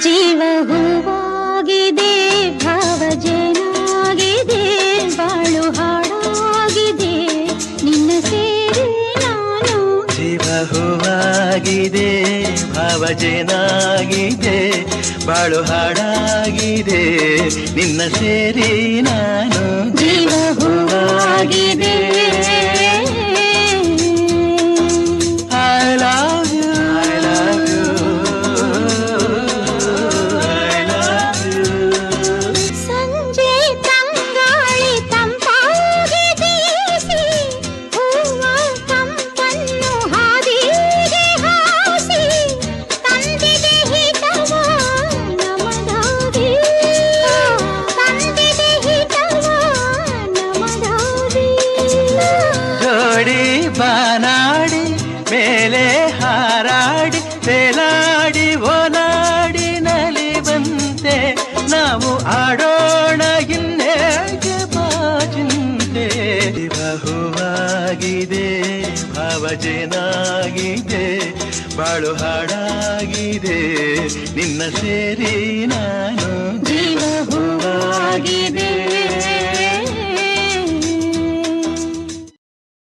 ಜೀವ ಹೂವಾಗಿದೆ, ಭಾವಜನಾಗಿದೆ, ಬಾಳು ಹಾಡಾಗಿದೆ, ನಿನ್ನ ಸೇರಿ ನಾನು. ಜೀವ ಹೂವಾಗಿದೆ, ಭಾವಜನಾಗಿದೆ, ಬಾಳು ಹಾಡಾಗಿದೆ, ನಿನ್ನ ಸೇರಿ ನಾನು. ಜೀವ ಹೂವಾಗಿದೆ. ಬಾನಾಡಿ ಮೇಲೆ ಹಾರಾಡಿ ತೇಲಾಡಿ ಓಲಾಡಿ ನಲಿವಂತೆ ನಾವು ಆಡೋಣ ಇನ್ನೇಗೆ ಬಾಚಿಂತೆ. ಬಹುವಾಗಿದೆ, ಭಾವಜನಾಗಿದೆ, ಬಾಳು ಹಾಡಾಗಿದೆ, ನಿನ್ನ ಸೇರಿ ನಾನು. ಜೀವ ಹೂವಾಗಿದೆ.